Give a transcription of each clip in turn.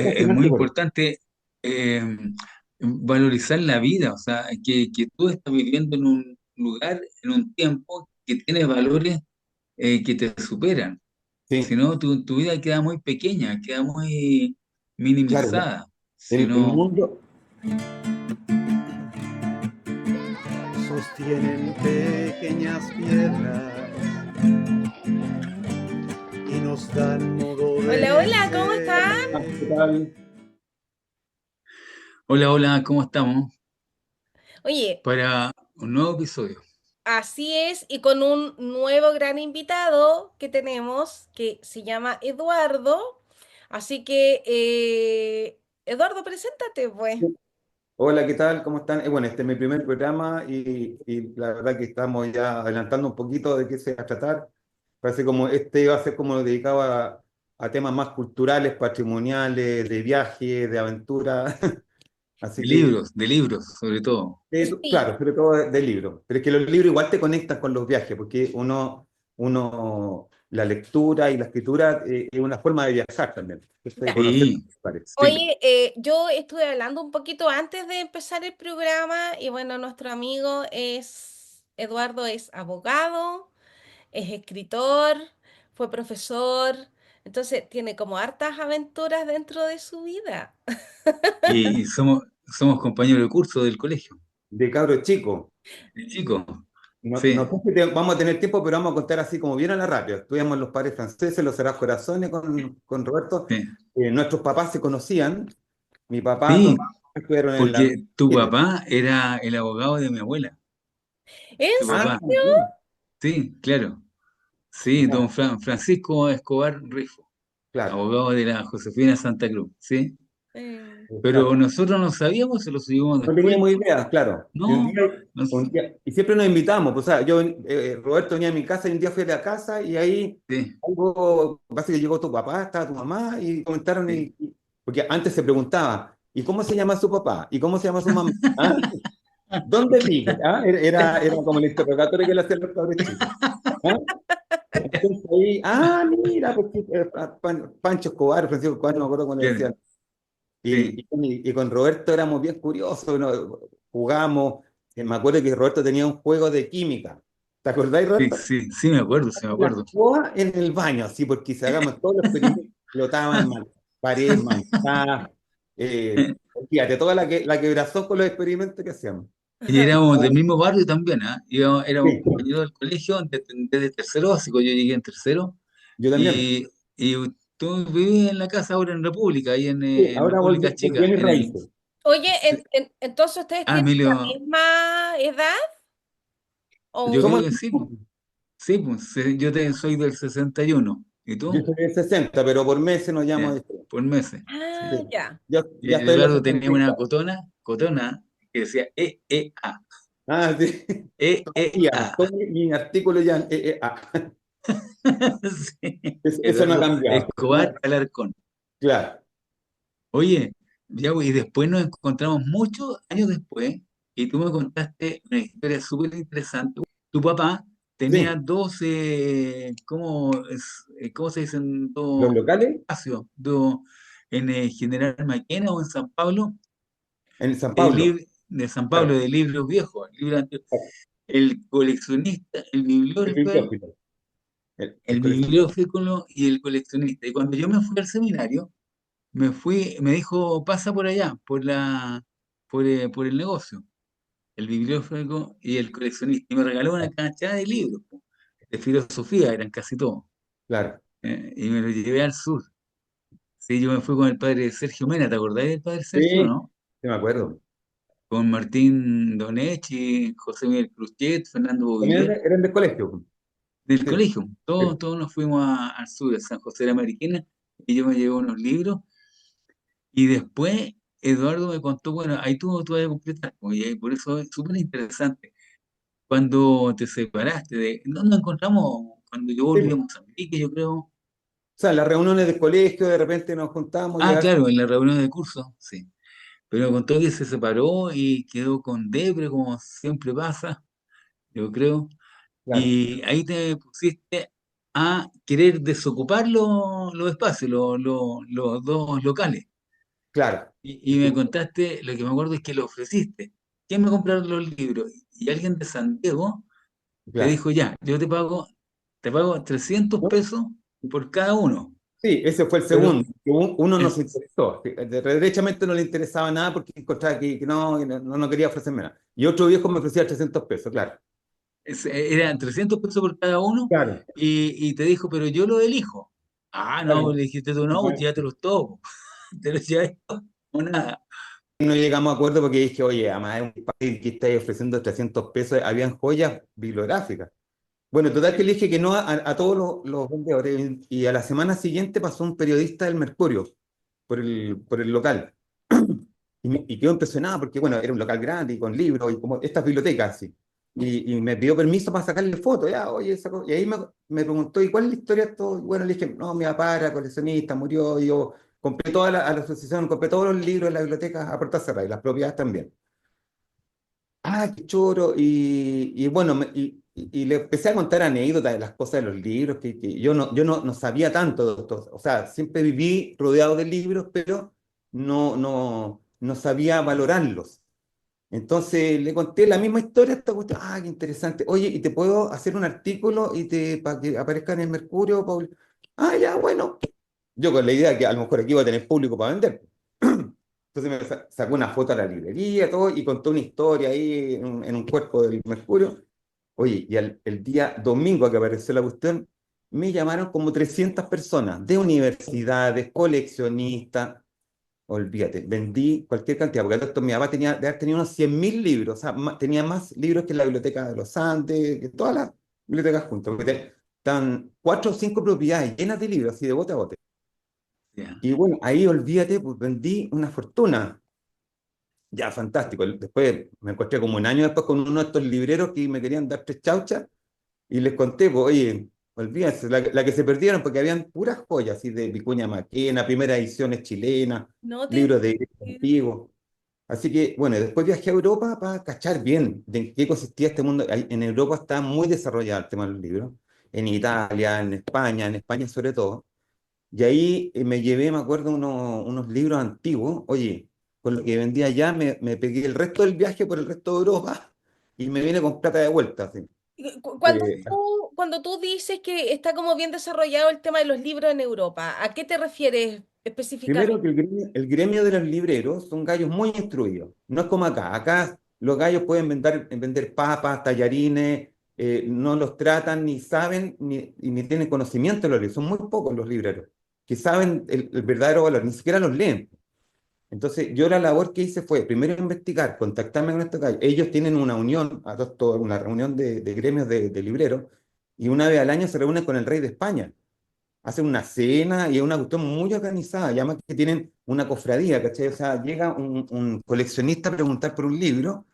Es muy Fascinante por eso. importante eh, valorizar la vida, o sea, que tú estás viviendo en un lugar, en un tiempo que tiene valores que te superan. Si Sí, no, tu vida queda muy pequeña, queda muy claro. minimizada. Si El no, mundo sostienen pequeñas piedras y nos dan modo Hola, de hola, ¿cómo estás? ¿Qué tal? hola, hola, ¿cómo estamos? Oye, Para un nuevo episodio. así es, y con un nuevo gran invitado que tenemos, que se llama Eduardo. Así que, Eduardo, preséntate, pues. Hola, ¿qué tal? ¿Cómo están? Bueno, este es mi primer programa y la verdad que estamos ya adelantando un poquito de qué se va a tratar. Parece como este va a ser como dedicado a temas más culturales, patrimoniales, de viaje, de aventura. Así que, De libros, sobre todo. Sí, claro, sobre todo de libros. Pero es que los libros igual te conectan con los viajes, porque la lectura y la escritura es una forma de viajar también. De ya. conocer Sí, lugares. sí, Oye, yo estuve hablando un poquito antes de empezar el programa y bueno, nuestro amigo es, Eduardo es abogado, es escritor, fue profesor, entonces tiene como hartas aventuras dentro de su vida. y somos compañeros de curso del colegio. De cabro chico. El chico, No, sí, no sé si vamos a tener tiempo, pero vamos a contar así como bien a la rápida. Estudiamos los padres franceses, los Serás Corazones con Roberto. sí. Nuestros papás se conocían. Mi papá con Sí, mi mamá estuvieron en la porque tu Chile. papá era el abogado de mi abuela. ¿En Tu Ah, papá, serio? sí, claro. Sí, ya, don Francisco Escobar Rifo, claro. abogado de la Josefina Santa Cruz, ¿sí? Pero Exacto. nosotros no sabíamos, se lo subimos No después. teníamos idea, claro. Y No, no, y siempre nos invitamos. Pues, o sea, Roberto venía a mi casa y un día fui a la casa y ahí sí, parece que llegó tu papá, estaba tu mamá y comentaron, sí. porque antes se preguntaba, ¿y cómo se llama su papá? ¿Y cómo se llama su mamá? ¿Ah? ¿Dónde vive? ¿Ah? Era como el interrogatorio que le hacían los cabros chicos. ¿Ah? Entonces ahí, mira, porque Pancho Escobar, Francisco Escobar, no me acuerdo cómo le Claro, decían. sí, Y con Roberto éramos bien curiosos, ¿no? Jugamos. Me acuerdo que Roberto tenía un juego de química. ¿Te acordáis, sí, Roberto? sí, sí me acuerdo, sí me La acuerdo. escoba en el baño, así, porque si hagamos todos los experimentos, flotaban paredes manchadas. Fíjate, toda la quebrazón con los experimentos que hacíamos. Y éramos del mismo barrio también, ¿ah? Éramos Sí, compañeros del colegio desde tercero básico, yo llegué en tercero. yo también. Y tú vives en la casa ahora en República, ahí Sí, en ahora República volví a Chica, mis en el... raíces. Oye, entonces ustedes tienen la Emilio, misma edad yo o creo Somos, que sí, pues, soy del 61, ¿y yo tú? soy del 60, pero por meses nos llamamos Ya, diferente. por meses, sí. ah, Sí. ya. Y Ya estoy en los Eduardo tenía una 64. cotona, que decía A, Sí. A. Todo mi artículo ya. Sí, Eso no ha Eduardo cambiado. Escobar Alarcón. Claro. Oye, ya, pues, y después nos encontramos muchos años después, y tú me contaste una historia súper interesante. Tu papá tenía Sí. dos, ¿cómo se dicen? Los Dos locales espacios, en General Maquena o en San Pablo, en San Pablo. de San Pablo, Claro. de libros viejos, el coleccionista, el El bibliófilo, bibliófilo. El el coleccionista. bibliófilo y el coleccionista. Y cuando yo me fui al seminario, me dijo, pasa por allá, por el negocio, el bibliófilo y el coleccionista. Y me regaló una cantidad de libros, po, de filosofía, eran casi todos. Claro. Y me los llevé al sur. Sí, yo me fui con el padre Sergio Mena, ¿te acordáis del padre Sergio, Sí, no? sí me acuerdo. Con Martín Donechi, José Miguel Cruzet, Fernando También Bovier, eran de colegio. del Sí, colegio. sí. Todos nos fuimos al sur, a San José de la Mariquina, y yo me llevé unos libros. Y después Eduardo me contó, bueno, ahí tú vas a completar, oye, por eso es súper interesante. Cuando te separaste no nos encontramos cuando yo Sí, volví a pues. Mozambique, yo creo. O sea, en las reuniones de colegio, de repente nos juntamos y Ah, claro, en la reunión de curso, sí. Pero me contó que se separó y quedó con Depre, como siempre pasa, yo creo. claro. Y ahí te pusiste a querer desocupar los espacios, los dos locales. claro. Y me contaste, lo que me acuerdo es que lo ofreciste. ¿Quién me compraron los libros? Y alguien de Santiago te Claro. dijo, ya, yo te pago 300 ¿No? pesos por cada uno. Sí, ese fue el Pero segundo. Uno no el, se interesó. Derechamente no le interesaba nada porque encontraba que no quería ofrecerme nada. Y otro viejo me ofrecía 300 pesos, claro. eran 300 pesos por cada uno Claro. y te dijo, pero yo lo elijo. Ah, no, Claro. le dijiste tú, no, llévatelos todos. Te los lleváis todos o nada. No llegamos a acuerdo porque dije, oye, además es un país que está ofreciendo 300 pesos, habían joyas bibliográficas. Bueno, total que le dije que no a todos los vendedores y a la semana siguiente pasó un periodista del Mercurio por el local y quedó impresionado porque, bueno, era un local grande y con libros y como estas bibliotecas, así. Y me pidió permiso para sacarle fotos, ya, oye, y ahí me preguntó, ¿y cuál es la historia de esto? Y bueno, le dije, no, mi papá era coleccionista, murió, y yo compré a la asociación, compré todos los libros de la biblioteca a puerta cerrada y las propiedades también. Ah, qué choro. Y bueno, y le empecé a contar anécdotas de las cosas de los libros, que yo no sabía tanto de esto. O sea, siempre viví rodeado de libros, pero no sabía valorarlos. Entonces le conté la misma historia a esta cuestión. Ah, qué interesante. Oye, ¿y te puedo hacer un artículo para que aparezca en el Mercurio, Paul? Ah, ya, bueno. Yo con la idea de que a lo mejor aquí iba a tener público para vender. Entonces sacó una foto a la librería, todo, y contó una historia ahí en un cuerpo del Mercurio. Oye, y el día domingo que apareció la cuestión, me llamaron como 300 personas de universidades, coleccionistas. Olvídate, vendí cualquier cantidad, porque esto, mi papá de haber tenido unos 100.000 libros, o sea, tenía más libros que la Biblioteca de los Andes, que todas las bibliotecas juntas, porque están 4 o 5 propiedades llenas de libros, así de bote a bote. Ya. Y bueno, ahí olvídate, pues vendí una fortuna. Ya, fantástico. Después me encontré como un año después con uno de estos libreros que me querían dar 3 chauchas y les conté, pues, oye, olvídense, la que se perdieron porque habían puras joyas, así de Vicuña Maquena, primeras ediciones chilenas, No te libros de Grecia antiguos. Así que, bueno, después viajé a Europa para cachar bien de en qué consistía este mundo. En Europa está muy desarrollado el tema de los libros, en Italia, en España sobre todo. Y ahí me llevé, me acuerdo, unos libros antiguos. Oye, con lo que vendía allá, me pegué el resto del viaje por el resto de Europa y me vine con plata de vuelta. Así. Cuando Eh, Sí. cuando tú dices que está como bien desarrollado el tema de los libros en Europa, ¿a qué te refieres Primero específicamente? que el gremio de los libreros son gallos muy instruidos. No es como acá. Acá los gallos pueden vender papas, tallarines, no los tratan, ni saben, ni tienen conocimiento de los libros. Son muy pocos los libreros que saben el verdadero valor, ni siquiera los leen. Entonces, yo la labor que hice fue primero investigar, contactarme con estos gallos. Ellos tienen una unión, una reunión de gremios de libreros, y una vez al año se reúnen con el rey de España. Hacen una cena y es una cuestión muy organizada. Llaman que tienen una cofradía, ¿cachai? O sea, llega un coleccionista a preguntar por un libro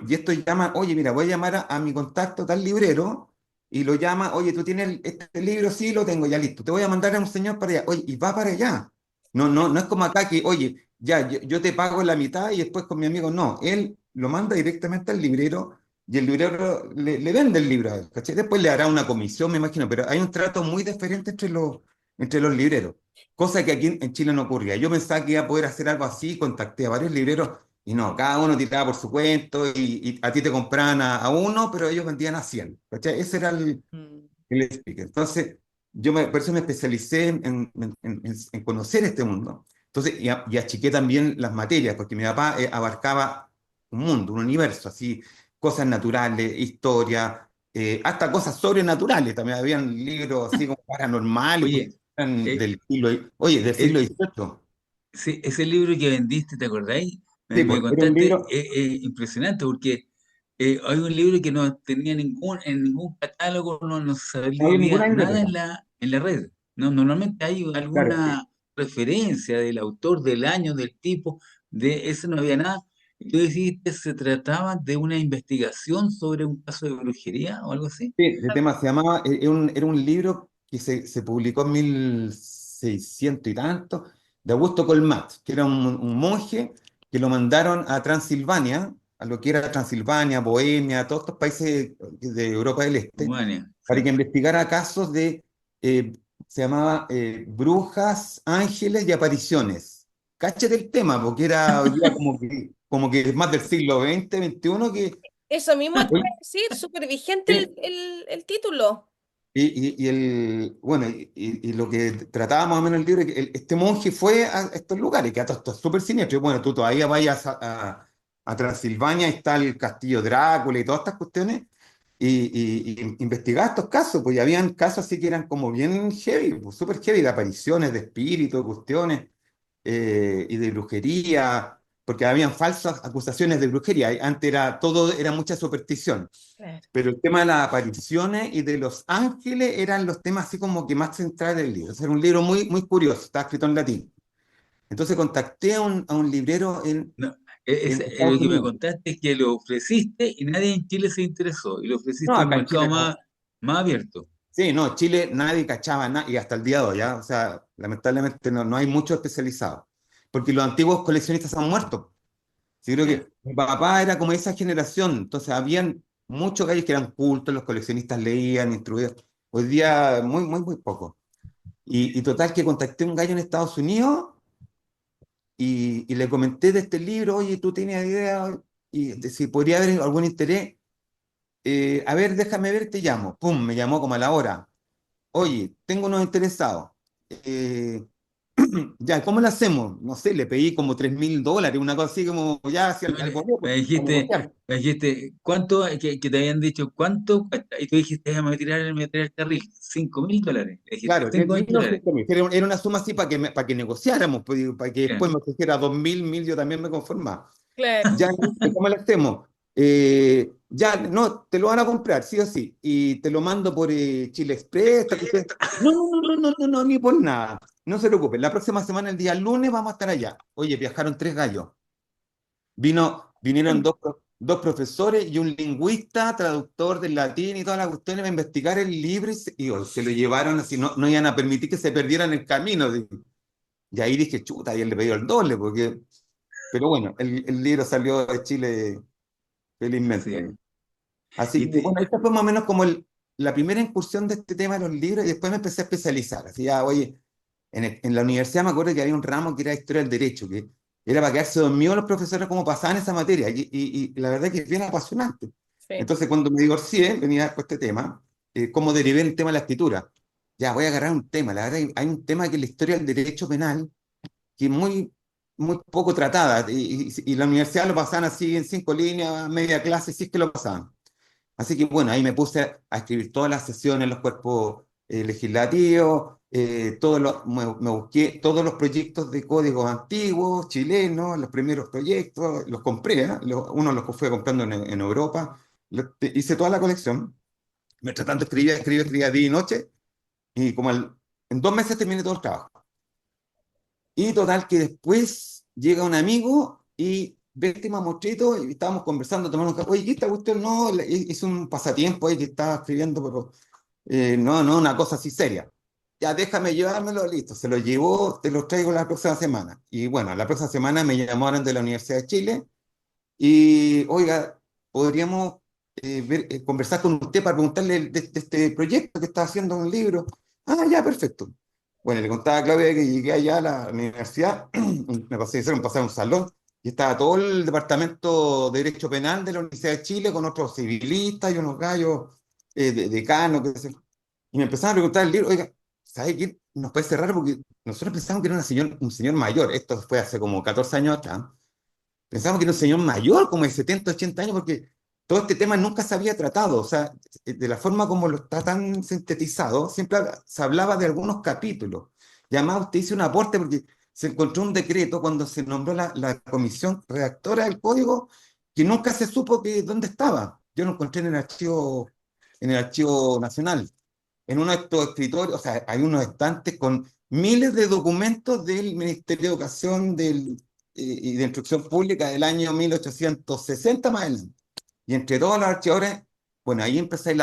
y esto llama, oye, mira, voy a llamar a mi contacto tal librero y lo llama, oye, ¿tú tienes este libro? Sí, lo tengo, ya listo. Te voy a mandar a un señor para allá. Oye, y va para allá. No es como acá que, oye, ya, yo te pago la mitad y después con mi amigo. No, él lo manda directamente al librero y el librero le vende el libro a él, ¿cachai? Después le hará una comisión, me imagino, pero hay un trato muy diferente entre los libreros, cosa que aquí en Chile no ocurría. Yo pensaba que iba a poder hacer algo así, contacté a varios libreros y no, cada uno tiraba por su cuento y a ti te compraban a uno, pero ellos vendían a 100. ¿Cachai? Ese era Mm. el speaker. Entonces, por eso me especialicé en conocer este mundo. Entonces, y achiqué también las materias, porque mi papá abarcaba un mundo, un universo, así, cosas naturales, historia, hasta cosas sobrenaturales. También habían libros así como paranormales, Oye, porque eran eh, del siglo eh, XVIII. sí, ese libro que vendiste, ¿te acordáis? Sí, Me pues, era un contaste, libro, impresionante porque hay un libro que no tenía en ningún catálogo, no se no había salía ninguna nada biblioteca. en la red. No, normalmente hay Claro, sí. alguna referencia del autor, del año, del tipo, de ese no había nada. Y tú dijiste, se trataba de una investigación sobre un caso de brujería o algo así. Sí, el tema se llamaba, era un libro que se publicó en 1600 y tanto, de Augusto Colmat, que era un monje que lo mandaron a Transilvania, a lo que era Transilvania, Bohemia, todos estos países de Europa del Este, Rumania, para sí. que investigara casos de, se llamaba brujas, ángeles y apariciones. cáchate el tema, porque era hoy día como que es más del siglo XX, XXI, que... Eso mismo te iba Oye, a decir, súper vigente sí, el título. bueno, y lo que trataba más o menos el libro, que este monje fue a estos lugares, que esto es súper siniestro. Y bueno, tú todavía vayas a Transilvania, está el castillo Drácula y todas estas cuestiones, y investigaba estos casos, pues y habían casos así que eran como bien heavy, pues, súper heavy, de apariciones de espíritus, de cuestiones, y de brujería, porque habían falsas acusaciones de brujería. Antes era todo, era mucha superstición. Claro. Pero el tema de las apariciones y de los ángeles eran los temas así como que más centrales del libro. Era un libro muy, muy curioso, está escrito en latín. Entonces contacté a un librero No, en lo Estados que me Unidos. contaste es que lo ofreciste y nadie en Chile se interesó, y lo No, ofreciste en un acá en mercado Chile no. más abierto. Sí, no, Chile nadie cachaba nada, y hasta el día de hoy, ¿ya? O sea, lamentablemente no hay mucho especializado, porque los antiguos coleccionistas han muerto. Sí, creo Ya. que mi papá era como esa generación, entonces habían muchos gallos que eran cultos, los coleccionistas leían, instruían. Hoy día muy, muy, muy poco. Y total que contacté a un gallo en Estados Unidos y le comenté de este libro, oye, ¿tú tienes idea? Y de si podría haber algún interés. A ver, déjame ver, te llamo. Pum, me llamó como a la hora. Oye, tengo unos interesados. Eh, ya, ¿cómo lo hacemos? No sé, le pedí como $3.000, una cosa así como ya hacia Tú algo me lejos, para dijiste, negociar. me dijiste, ¿cuánto? Que te habían dicho, ¿cuánto cuesta? Y tú dijiste, déjame tirar el carril, $5.000. Le dijiste, Claro, cinco mil no, dólares. era una suma así para que negociáramos, pues, digo, para que Ya. después me ofreciera 2.000, 1.000, yo también me conformaba. Claro. Ya, ¿cómo lo hacemos? Ya, no, te lo van a comprar, sí o sí. Y te lo mando por Chile Express. No, no, no, no, no, no, no, ni por nada. No se preocupen. La próxima semana, el día lunes, vamos a estar allá. Oye, viajaron tres gallos. Vinieron dos profesores y un lingüista, traductor del latín y todas las cuestiones a investigar el libro se lo llevaron así, no iban a permitir que se perdieran el camino. Y ahí dije, chuta, y él le pidió el doble, porque... Pero bueno, el libro salió de Chile Así es. felizmente. Así Y que bueno, te- esta fue más o menos como la primera incursión de este tema de los libros y después me empecé a especializar. Así ya, oye, en la universidad me acuerdo que había un ramo que era Historia del Derecho, que era para quedarse dormidos los profesores como pasaban esa materia y la verdad que es bien apasionante. Sí. Entonces cuando me divorcié, venía con este tema, cómo derivé en el tema de la escritura. Ya, voy a agarrar un tema. La verdad que hay un tema que es la historia del derecho penal que es muy, muy poco tratada y la universidad lo pasaban así en 5 líneas, media clase, si es que lo pasaban. Así que bueno, ahí me puse a escribir todas las sesiones, los cuerpos legislativos, me busqué todos los proyectos de códigos antiguos, chilenos, los primeros proyectos, los compré, ¿eh? Uno los fui comprando en Europa, hice toda la colección, mientras tanto escribía día y noche, y en 2 meses terminé todo el trabajo. Y total que después llega un amigo y ve este mamostrito y estábamos conversando, tomando un café. Oye, ¿qué esta cuestión? No, hice un pasatiempo ahí que estaba escribiendo, pero no, una cosa así seria. Ya déjame llevármelo, listo. Se lo llevó, te lo traigo la próxima semana. Y bueno, la próxima semana me llamaron de la Universidad de Chile y, oiga, podríamos conversar con usted para preguntarle de este proyecto que está haciendo un libro. Ah, ya, perfecto. Bueno, le contaba a Claudia que llegué allá a la universidad, hicieron pasar un salón y estaba todo el departamento de Derecho Penal de la Universidad de Chile con otros civilistas y unos gallos decanos, qué sé yo. Y me empezaron a preguntar el libro, oiga, ¿sabe qué? Nos puede cerrar porque nosotros pensamos que era un señor mayor, esto fue hace como 14 años atrás. Pensamos que era un señor mayor, como de 70 80 años, porque todo este tema nunca se había tratado. O sea, de la forma como lo está tan sintetizado, siempre se hablaba de algunos capítulos. Y además usted hizo un aporte porque se encontró un decreto cuando se nombró la comisión redactora del código que nunca se supo dónde estaba. Yo lo encontré en el archivo nacional, en uno de estos escritorios, o sea, hay unos estantes con miles de documentos del Ministerio de Educación y de Instrucción Pública del año 1860 más adelante. Y entre todos los archivadores, bueno, ahí empieza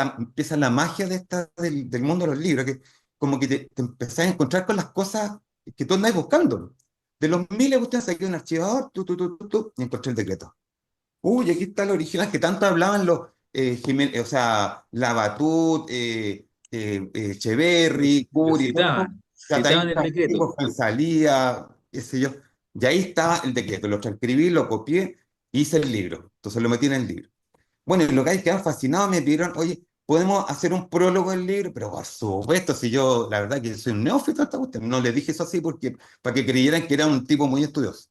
la magia del mundo de los libros, que como que te empezás a encontrar con las cosas que tú andás buscando. De los miles, usted saqué un archivador, y encontré el decreto. Uy, aquí está el original que tanto hablaban los o sea, Labatut, Echeverry, Curi, todos Citaban los el catalistas decreto. antiguos, Salía, qué sé yo. Y ahí estaba el decreto, lo transcribí, lo copié, hice el libro. Entonces lo metí en el libro. Bueno, y los gallos quedaron fascinados, me pidieron, oye, ¿podemos hacer un prólogo del libro? Pero por supuesto, si yo, la verdad que soy un neófito en esta cuestión, no les dije eso así porque, para que creyeran que era un tipo muy estudioso.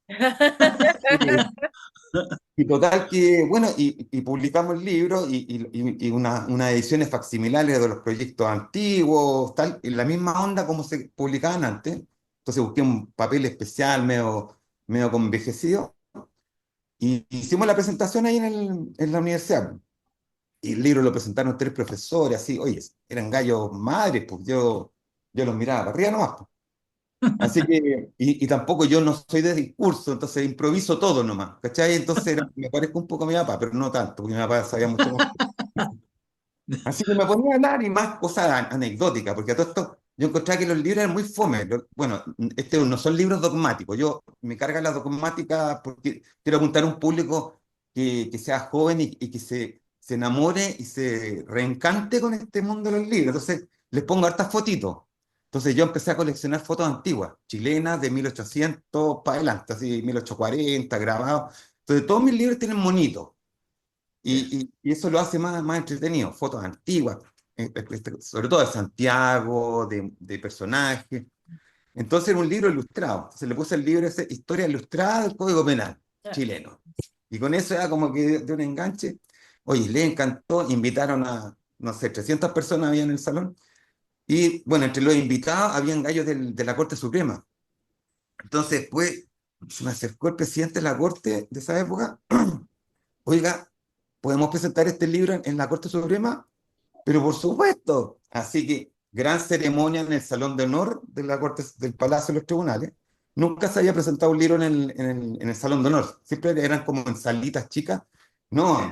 Y total que, bueno, y publicamos el libro y unas ediciones facsimilares de los proyectos antiguos, tal, en la misma onda como se publicaban antes. Entonces busqué un papel especial, medio con envejecido, y hicimos la presentación ahí en la universidad. Y el libro lo presentaron tres profesores, así, oye, eran gallos madres, pues yo los miraba para arriba nomás, pues. Así que, y tampoco yo no soy de discurso, entonces improviso todo nomás, ¿cachai? Entonces me parezco un poco a mi papá, pero no tanto, porque mi papá sabía mucho más. Así que me ponía a hablar y más cosas anecdóticas, porque a todo esto yo encontraba que los libros eran muy fome. Bueno, no son libros dogmáticos, yo me carga la dogmática porque quiero apuntar a un público que sea joven y que se enamore y se reencante con este mundo de los libros. Entonces les pongo hartas fotitos. Entonces yo empecé a coleccionar fotos antiguas, chilenas de 1800 para adelante, así 1840, grabados. Entonces todos mis libros tienen monitos. Ya. Y eso lo hace más entretenido, fotos antiguas, sobre todo de Santiago, de personajes. Entonces era un libro ilustrado. Se le puse el libro ese, Historia Ilustrada del Código Penal Ah, chileno. Y con eso era como que de un enganche. Oye, le encantó, invitaron a, no sé, 300 personas había en el salón. Y bueno, entre los invitados habían gallos de la Corte Suprema. Entonces, pues, se me acercó el presidente de la Corte de esa época. Oiga, ¿podemos presentar este libro en la Corte Suprema? Pero por supuesto. Así que gran ceremonia en el Salón de Honor de la Corte del Palacio de los Tribunales. Nunca se había presentado un libro en el Salón de Honor. Siempre eran como en salitas chicas. No,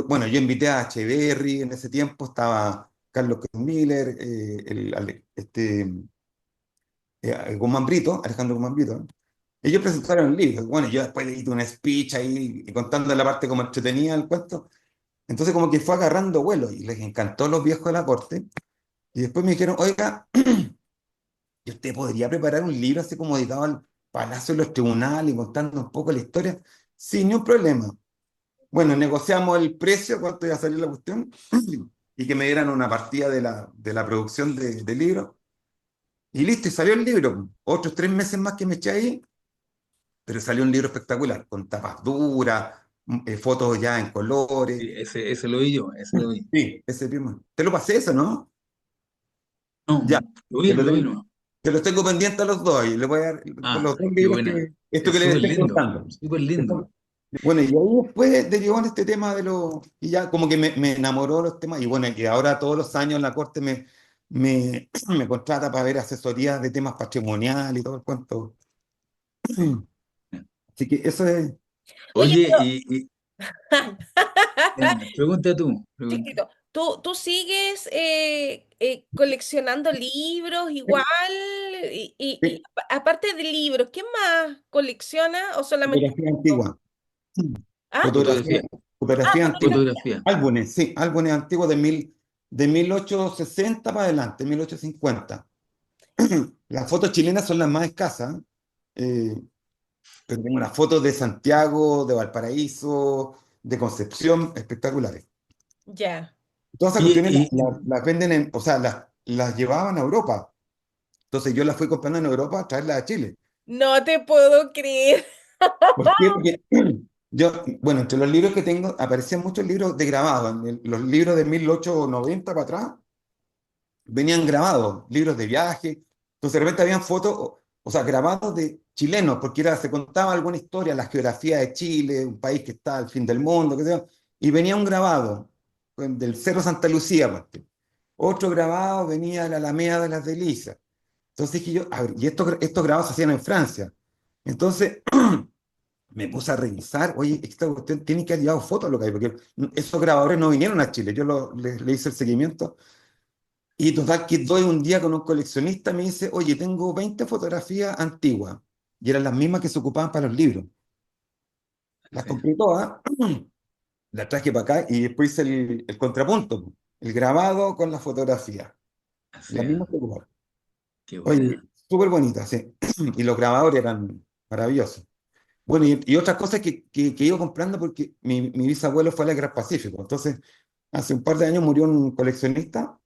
bueno, yo invité a Echeverry en ese tiempo, estaba Carlos Miller, Guzmán Brito, Alejandro Guzmán Brito. Ellos presentaron el libro. Bueno, yo después le hice una speech ahí contando la parte como entretenida del cuento. Entonces como que fue agarrando vuelo y les encantó a los viejos de la corte. Y después me dijeron, oiga, ¿y usted podría preparar un libro así como dedicado al Palacio de los Tribunales y contando un poco la historia? Sin ningún problema. Bueno, negociamos el precio, cuánto iba a salir la cuestión, y que me dieran una partida de la producción del libro. Y listo, y salió el libro. Otros 3 meses más que me eché ahí, pero salió un libro espectacular, con tapas duras, fotos ya en colores. Sí, ese lo vi yo, ese lo vi. Sí, ese mismo. Te lo pasé eso, ¿no? No, Ya, te lo lo vi tengo, no. te los tengo pendientes a los dos y le voy a dar con Ah, los dos qué libros buena. esto Es que les súper estoy lindo, contando. súper lindo. Bueno, y ahí después derivó en este tema y ya como que me enamoró los temas, y bueno, que ahora todos los años la Corte me contrata para ver asesorías de temas patrimoniales y todo el cuento. Así que eso es, oye, Oye, pero, pregunta tú, pregunta. chiquito, ¿tú sigues coleccionando libros igual? Y es aparte de libros, ¿qué más colecciona o solamente fotografía libros? antigua. ¿Ah? Fotografía, Fotografía, fotografía antigua. Fotografía. Álbumes, sí, álbumes antiguos de 1860 para adelante, 1850. Las fotos chilenas son las más escasas, eh, pero tengo unas fotos de Santiago, de Valparaíso, de Concepción, espectaculares. Ya. Todas esas Oye, cuestiones las venden o sea, las llevaban a Europa. Entonces yo las fui comprando en Europa a traerlas a Chile. No te puedo creer. ¿Por qué? Porque bueno, entre los libros que tengo, aparecían muchos libros de grabado. Los libros de 1890 para atrás venían grabados, libros de viaje. Entonces de repente habían fotos, o sea, grabados de chilenos, porque se contaba alguna historia, la geografía de Chile, un país que está al fin del mundo, qué sé yo, y venía un grabado del Cerro Santa Lucía, ponte. Otro grabado venía de la Alameda de las Delicias. Entonces dije yo, a ver, y estos grabados se hacían en Francia. Entonces me puse a revisar, oye, esta cuestión tiene que haber llevado fotos lo que hay, porque esos grabadores no vinieron a Chile, yo le hice el seguimiento, y total que doy un día con un coleccionista, me dice, oye, tengo 20 fotografías antiguas, y eran las mismas que se ocupaban para los libros. Las sí, compré todas, las traje para acá, y después hice el contrapunto, el grabado con la fotografía, así las es. mismas que ocupaban. Qué Oye, buena. súper bonitas, sí. Y los grabadores eran maravilloso. Bueno, y otras cosas que he ido comprando porque mi bisabuelo fue a la Guerra Pacífico. Entonces, hace un par de años murió un coleccionista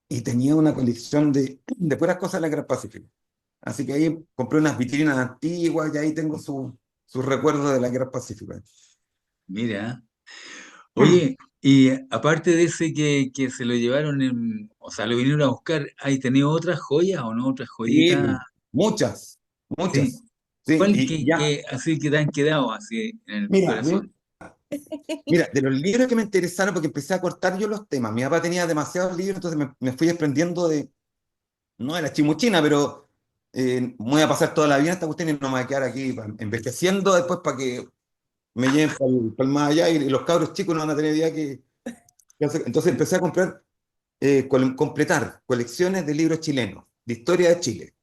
y tenía una colección de puras cosas de la Guerra Pacífico. Así que ahí compré unas vitrinas antiguas y ahí tengo sus recuerdos de la Guerra Pacífico. Mira. Oye, y aparte de ese que se lo llevaron o sea, lo vinieron a buscar, ¿hay tenido otras joyas o no? Otras Sí, joyitas, muchas, sí. muchas. Sí, ¿Cuál y ya, así que te han quedado así en el mira, corazón? mira, de los libros que me interesaron, porque empecé a cortar yo los temas. Mi papá tenía demasiados libros, entonces me fui desprendiendo no de la chimuchina, pero voy a pasar toda la vida en esta cuestión y no me voy a quedar aquí envejeciendo después para que me lleven para el más allá y los cabros chicos no van a tener idea que hacer. Entonces empecé a comprar, completar colecciones de libros chilenos, de historia de Chile.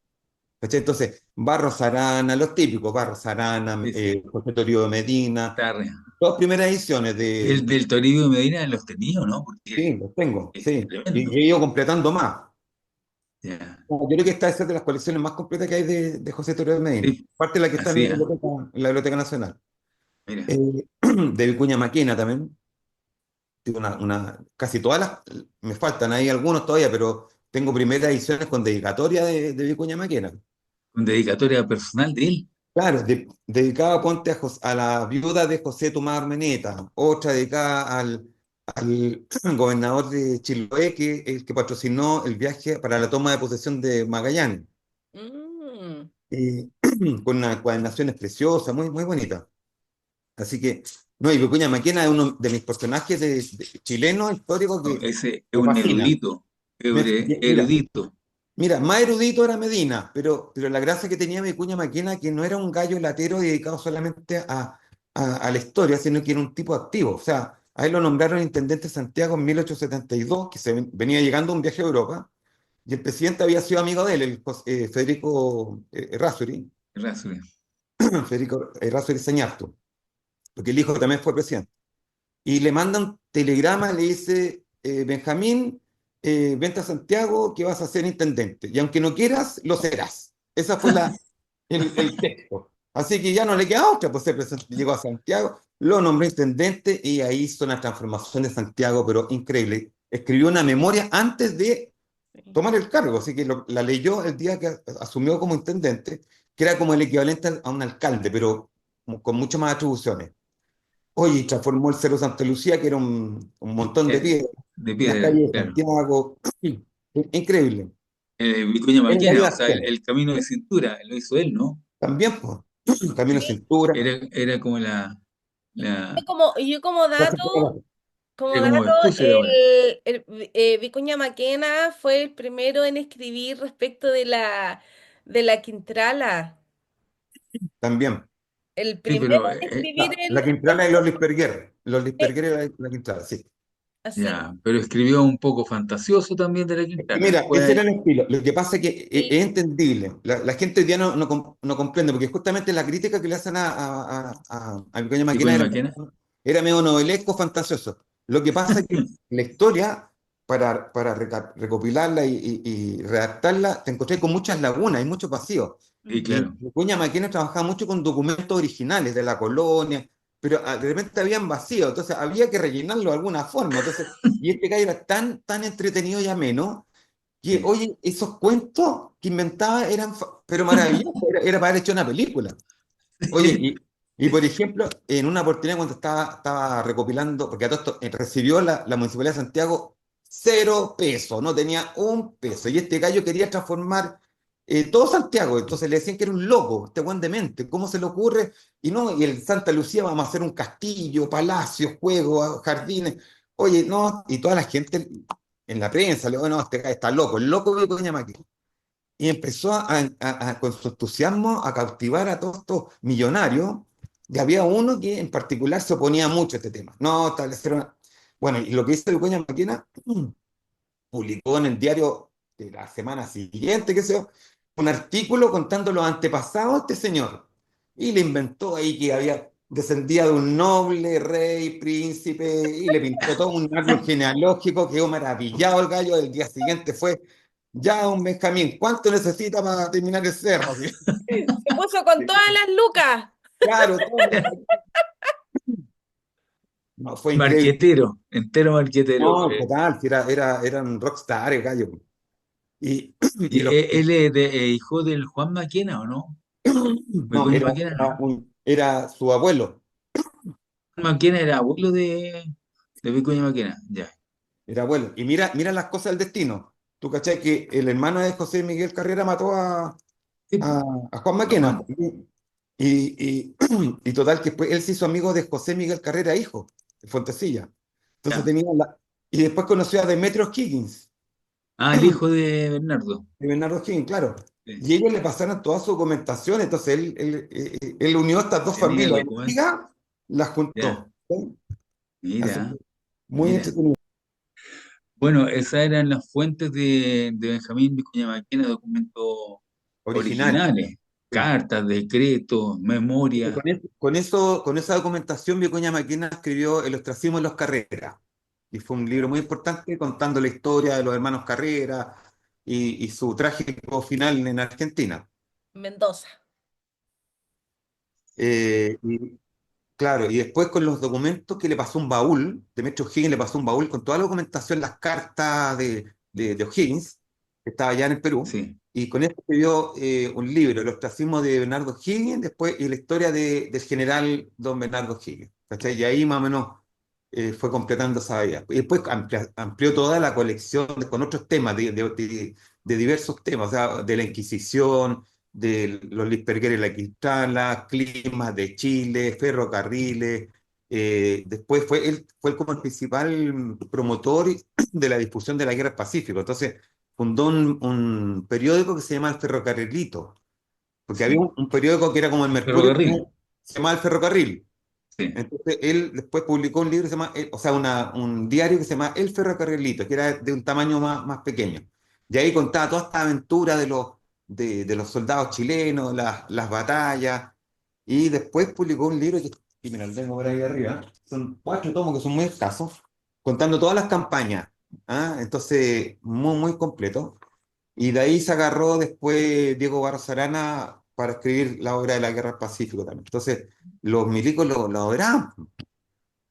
¿Cachai? Entonces, Barros Arana, los típicos, Barros Arana, Sí, sí. José Toribio de Medina, Está todas primeras ediciones de... del Toribio de Medina los tenía, ¿no? Porque Sí, los tengo, es sí. Y tremendo. he ido completando más. Ya. Yo creo que esta es de las colecciones más completas que hay de José Toribio de Medina. Sí, Aparte de la que está en así, en la Biblioteca Nacional. mira, Eh, de Vicuña Maquena también. Tengo casi todas me faltan ahí algunos todavía, pero tengo primeras ediciones con dedicatoria de Vicuña Maquena. con dedicatoria personal de él, Claro, dedicada, ponte a la viuda de José Tomás Armeneta, otra dedicada al gobernador de Chiloé, que el que patrocinó el viaje para la toma de posesión de Magallanes, Mm. y con unas cuadernaciones preciosas, muy, muy bonitas. Así que, no, y Vicuña Maquena es uno de mis personajes chilenos históricos ¿no? que Ese es me un fascina. erudito, Mira, erudito, Mira, más erudito era Medina, pero la gracia que tenía Vicuña Maquena que no era un gallo latero dedicado solamente a la historia, sino que era un tipo activo. O sea, a él lo nombraron intendente de Santiago en 1872, que venía llegando a un viaje a Europa, y el presidente había sido amigo de él, Federico Errázuriz, Errázuriz. Federico Errázuriz Sañarto, porque el hijo también fue presidente. Y le manda un telegrama, le dice, Benjamín, vente a Santiago que vas a ser intendente. Y aunque no quieras, lo serás. Esa fue el texto. Así que ya no le queda otra, pues llegó a Santiago, lo nombró intendente y ahí hizo una transformación de Santiago, pero increíble. Escribió una memoria antes de Sí. tomar el cargo, así que la leyó el día que asumió como intendente, que era como el equivalente a un alcalde, pero con muchas más atribuciones. Oye, y transformó el Cerro Santa Lucía, que era un montón de Eh, piedras, de y las piedra, calles de claro. Santiago. Increíble. Vicuña En la Maquena, o vida sea, ajena. el camino de cintura, lo hizo él, ¿no? También, pues, Camino Sí. Cintura. Era como la, Yo como dato, como era como dato, Vespucio de ahora. Vicuña Maquena fue el primero en escribir respecto de la Quintrala. También. El Sí, primero pero en escribir La el Quintrala y los Lisperguer. Los eh, Lisperguer era la Quintrala, sí. así. ya, pero escribió un poco fantasioso también de la Y Quintana. mira, ese era Después, el estilo. Lo que pasa es que Sí. es entendible. La gente hoy día no comprende, porque justamente la crítica que le hacen a Vicuña Maquena Vicuña Maquena, era medio novelesco, fantasioso. Lo que pasa es que la historia, para recopilarla y redactarla, te encontré con muchas lagunas y muchos vacíos. sí, Mm. Y claro. Vicuña Maquena trabajaba mucho con documentos originales de la colonia, pero de repente habían vacíos, entonces había que rellenarlo de alguna forma. Entonces, y este gallo era tan entretenido y ameno que, Sí. oye, esos cuentos que inventaba eran, pero maravillosos, era para haber hecho una película. Oye, y por ejemplo, en una oportunidad cuando estaba recopilando, porque a todo esto recibió la Municipalidad de Santiago 0 pesos, no tenía un peso, y este gallo quería transformar todo Santiago, entonces le decían que era un loco, este buen demente, ¿cómo se le ocurre? Y no, y el Santa Lucía vamos a hacer un castillo, palacios, juegos, jardines, oye, no, y toda la gente en la prensa, le digo, no, este gallo está loco, el loco de Vicuña Maquena y empezó con su entusiasmo a cautivar a todos estos millonarios. Y había uno que en particular se oponía mucho a este tema. No, establecer una... Bueno, y lo que hizo Vicuña Maquena, publicó en el diario de la semana siguiente, qué sé yo, un artículo contando los antepasados de este señor. Y le inventó ahí que había descendía de un noble rey, príncipe, y le pintó todo un árbol genealógico, quedó maravillado el gallo. El día siguiente fue Ya, don Benjamín, ¿cuánto necesita para terminar el cerro? Así. Se puso con todas las lucas. Claro, todo. No, fue increíble. Marquetero, entero marquetero. No, total, si era un rockstar el gallo. Y, y Y los, él es hijo del Juan Maquena, ¿o no? no, Vicuña Maquena, no. era su abuelo, Juan Maquena era abuelo de Vicuña Maquena, ya. era abuelo. Y mira las cosas del destino. ¿Tú cachai que el hermano de José Miguel Carrera mató Sí, a, po, a Juan a Maquena? Juan, Y total que después él se hizo amigo de José Miguel Carrera, hijo, de Fontecilla. Entonces ya. tenía y después conoció a Demetrio Higgins, Ah, el hijo de Bernardo. de Bernardo Higgins, claro. Sí. Y ellos le pasaron toda su documentación, entonces él unió estas dos Tenía el familias, documento. amigas, las Ya, juntó. ¿Sí? Así que mira, muy mira. entretenido. Bueno, esas eran las fuentes de Benjamín Vicuña Maquena, documentos Original. originales, Sí. cartas, decretos, Y memorias. con esa documentación, Vicuña Maquena escribió El ostracismo en los Carreras. Y fue un libro muy importante contando la historia de los hermanos Carrera y su trágico final en Argentina. Mendoza. Y claro, y después con los documentos que le pasó un baúl, Demetrio O'Higgins le pasó un baúl con toda la documentación, las cartas de O'Higgins, que estaba allá en el Perú, Sí, y con esto escribió un libro, El ostracismo de Bernardo O'Higgins, después, y la historia del general don Bernardo O'Higgins. ¿Cachai? Y ahí más o menos fue completando esa vida. Y después amplió toda la colección con otros temas, de diversos temas, o sea, de la Inquisición, de los Lispergueres y la Quintana, climas de Chile, ferrocarriles. Después él fue como el principal promotor de la difusión de la guerra del Pacífico. Entonces fundó un periódico que se llama El Ferrocarrilito, porque había sí. un periódico que era como el Mercurio, que Ferrocarril. se llamaba El Ferrocarril. Sí, Entonces él después publicó un libro que se llama, o sea, un diario que se llama El Ferrocarrilito, que era de un tamaño más pequeño. Y ahí contaba toda esta aventura de los soldados chilenos, las batallas. Y después publicó un libro que mira, lo tengo por ahí arriba. Son 4 tomos que son muy escasos, contando todas las campañas. ¿Ah? Entonces, muy completo. Y de ahí se agarró después Diego Barros Arana para escribir la obra de la Guerra del Pacífico también. Entonces, los milicos lo adoraban,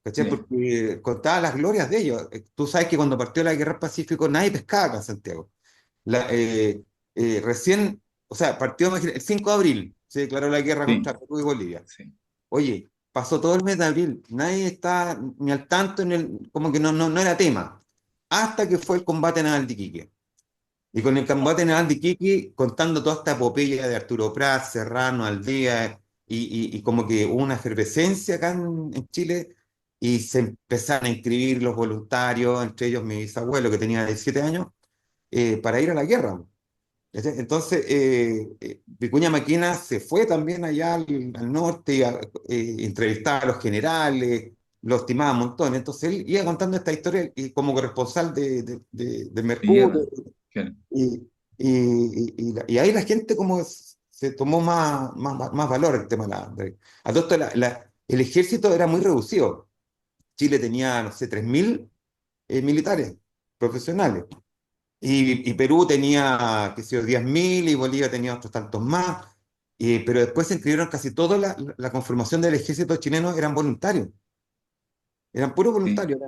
¿cachai? sí, Porque contaba las glorias de ellos. Tú sabes que cuando partió la Guerra del Pacífico nadie pescaba acá en Santiago. La- eh, recién, o sea, partió el 5 de abril, se declaró la guerra sí, contra Perú y Bolivia. sí. Oye, pasó todo el mes de abril, nadie está ni al tanto, como que no era tema, hasta que fue el combate naval de Iquique. Y con el combate naval de Iquique, contando toda esta epopeya de Arturo Prat, Serrano, Aldea, y como que hubo una efervescencia acá en Chile, y se empezaron a inscribir los voluntarios, entre ellos mi bisabuelo, que tenía 17 años, para ir a la guerra. ¿Cachai? Entonces, Vicuña Maquena se fue también allá al norte, y entrevistaba a los generales, lo estimaba un montón. Entonces, él iba contando esta historia y como corresponsal de De Mercurio, guerra. Claro. y, y ahí la gente como se tomó más valor el tema a todo esto, el ejército era muy reducido. Chile tenía, no sé, 3.000 militares profesionales. Y Perú tenía, qué sé yo, 10.000 y Bolivia tenía otros tantos más. Pero después se inscribieron casi toda la conformación del ejército chileno eran voluntarios. Eran puros Sí. voluntarios.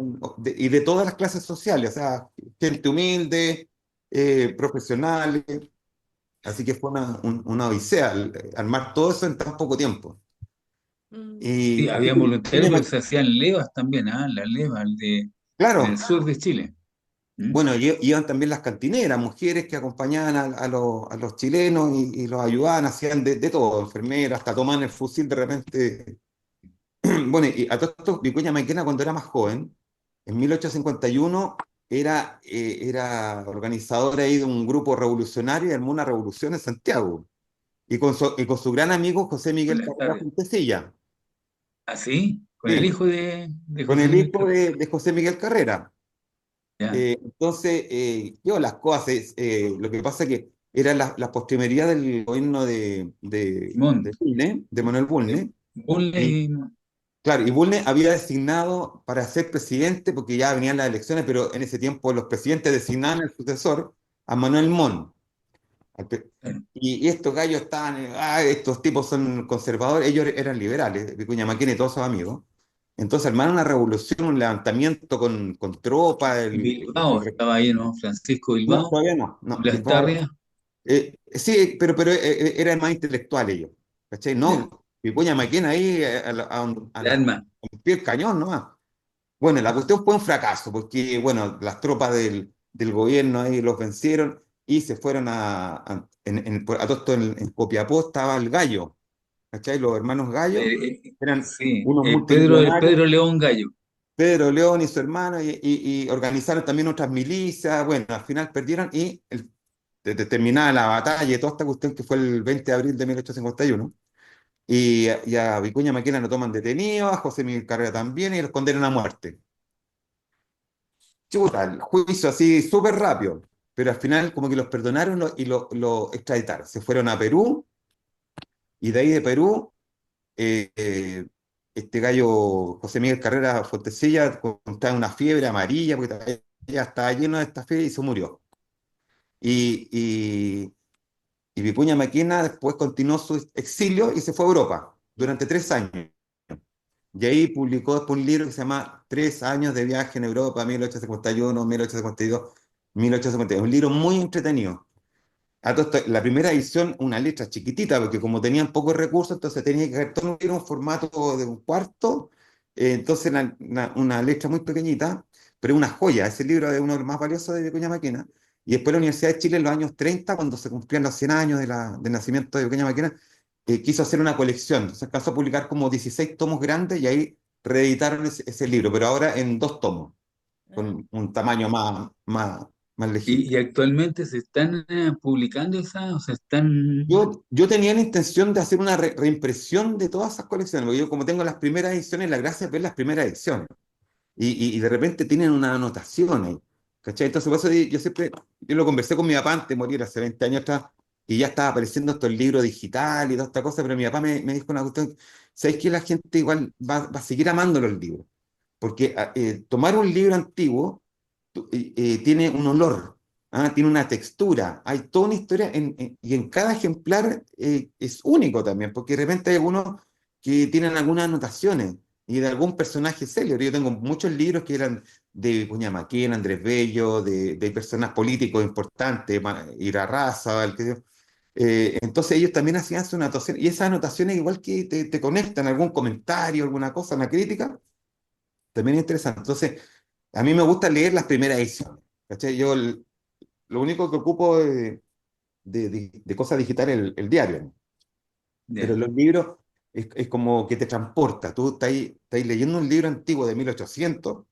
Y de todas las clases sociales. O sea, gente humilde, profesionales. Así que fue una odisea armar todo eso en tan poco tiempo. Mm. Sí, Y así había que, voluntarios porque se hacían levas también, ¿ah? Las levas del claro, sur de Chile. ¿Mm? bueno, iban también las cantineras, mujeres que acompañaban a los chilenos y los ayudaban, hacían de todo, enfermeras, hasta tomaban el fusil de repente. Bueno, y a todo esto, Vicuña Maquena cuando era más joven, en 1851, era organizador ahí de un grupo revolucionario y armó una revolución en Santiago. Y con su gran amigo José Miguel Buenas Carrera tardes. Fontecilla. ¿Ah, sí? Con el Sí, hijo de con José el Miguel hijo Carrera. de José Miguel Carrera. Ya. Entonces, yo las cosas, lo que pasa es que era la postrimería del gobierno de Simón. Bulnes, de Manuel De Bulnes, Bunle y y claro, y Bulnes había designado para ser presidente, porque ya venían las elecciones, pero en ese tiempo los presidentes designaban el sucesor a Manuel Montt. Al pe- claro. Y estos gallos estaban, estos tipos son conservadores, ellos eran liberales, Vicuña Maquena y todos sus amigos. Entonces armaron una revolución, un levantamiento con tropas. Y Bilbao estaba ahí, ¿no? Francisco No, Bilbao, todavía no, no, Las Bilbao. Tarrias, Sí, pero eran más intelectuales ellos, ¿cachai? ya, No, Vicuña Maquena ahí el arma. al pie del cañón nomás. Bueno, la cuestión fue un fracaso, porque, bueno, las tropas del gobierno ahí los vencieron y se fueron a todo esto en Copiapó estaba el Gallo, ¿cachai? Los hermanos Gallo eran Sí, unos El multimillonarios, Pedro León Gallo. Pedro León y su hermano, y organizaron también otras milicias. Bueno, al final perdieron y terminada la batalla y toda esta cuestión que fue el 20 de abril de 1851. Y a Vicuña Maquena lo toman detenido, a José Miguel Carrera también, y los condenan a muerte. Chuta, el juicio así súper rápido, pero al final como que los perdonaron y lo extraditaron. Se fueron a Perú y de ahí de Perú, eh, eh, este gallo José Miguel Carrera Fontecilla contrae una fiebre amarilla porque ya estaba lleno de esta fiebre y se murió. Y, y, y Vicuña Maquena después continuó su exilio y se fue a Europa durante 3 años. Y ahí publicó después un libro que se llama Tres años de viaje en Europa, 1851, 1852, 1852. Un libro muy entretenido. A todo esto, la primera edición, una letra chiquitita, porque como tenían pocos recursos, entonces tenía que hacer todo un libro en formato de un cuarto, entonces una letra muy pequeñita, pero una joya. Ese libro es uno de los más valiosos de Vicuña Maquena. Y después la Universidad de Chile en los años 30, cuando se cumplían los 100 años del nacimiento de Vicuña Maquena, quiso hacer una colección. Entonces alcanzó a publicar como 16 tomos grandes y ahí reeditaron ese libro, pero ahora en 2 tomos, Ah, con un tamaño más legible. Y actualmente se están publicando esas, o se están... Yo tenía la intención de hacer una reimpresión de todas esas colecciones, porque yo como tengo las primeras ediciones, la gracia es ver las primeras ediciones, y de repente tienen una anotación ahí, ¿cachai? Entonces por eso yo lo conversé con mi papá antes de morir hace 20 años atrás, y ya estaba apareciendo estos libros digitales y toda esta cosa, pero mi papá me dijo una cuestión: ¿sabes que la gente igual va a seguir amando los libros? Porque tomar un libro antiguo tiene un olor, tiene una textura, hay toda una historia, y en cada ejemplar es único también, porque de repente hay algunos que tienen algunas anotaciones y de algún personaje célebre. Yo tengo muchos libros que eran de Vicuña Maquena, Andrés Bello, de personas políticos importantes, Ira Raza, entonces ellos también hacían sus anotaciones, y esas anotaciones igual que te conectan, algún comentario, alguna cosa, una crítica, también es interesante. Entonces, a mí me gusta leer las primeras ediciones, ¿cachai? Lo único que ocupo de cosas digitales es el diario, ¿no? Pero Ya. los libros es como que te transporta. Tú estás leyendo un libro antiguo de 1800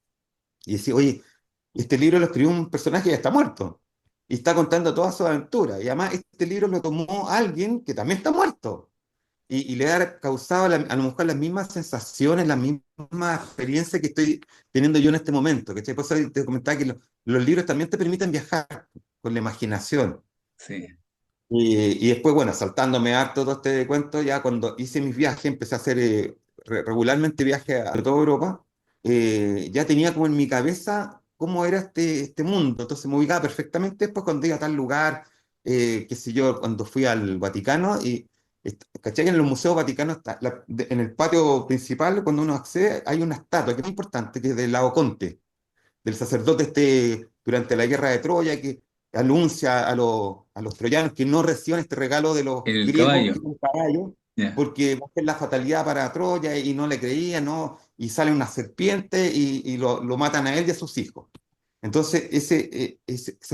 y decís: oye, este libro lo escribió un personaje que ya está muerto y está contando toda su aventura. Y además este libro lo tomó alguien que también está muerto y le ha causado a lo mejor las mismas sensaciones, la misma experiencia que estoy teniendo yo en este momento. ¿Cachai? Por eso te comentaba que los libros también te permiten viajar con la imaginación. Sí. Y después, bueno, saltándome harto todo este cuento, ya cuando hice mis viajes, empecé a hacer regularmente viajes a toda Europa, ya tenía como en mi cabeza cómo era este mundo. Entonces me ubicaba perfectamente después cuando iba a tal lugar, qué sé yo, cuando fui al Vaticano. Y ¿cachai? En los museos vaticanos, en el patio principal, cuando uno accede, hay una estatua que es muy importante, que es de Laoconte, del sacerdote durante la guerra de Troya, que anuncia a los troyanos que no reciban este regalo de los El griegos, caballo. que es un caballo, Ya. porque va a ser la fatalidad para Troya, y no le creían, ¿no? Y sale una serpiente y lo matan a él y a sus hijos. Entonces, se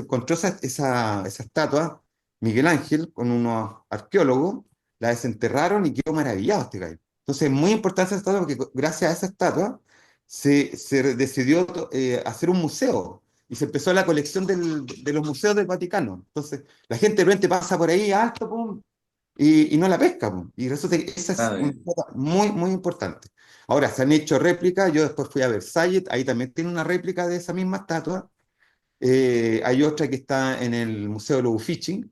encontró esa estatua, Miguel Ángel, con unos arqueólogos, la desenterraron y quedó maravillado este gallo. Entonces, es muy importante esa estatua porque gracias a esa estatua se decidió hacer un museo y se empezó la colección de los museos del Vaticano. Entonces, la gente de repente pasa por ahí alto, pum, y no la pesca, pum. Y resulta que esa es Está una bien. cosa muy, muy importante. Ahora, se han hecho réplicas. Yo después fui a Versalles, ahí también tiene una réplica de esa misma estatua. Hay otra que está en el Museo de los Uffizi.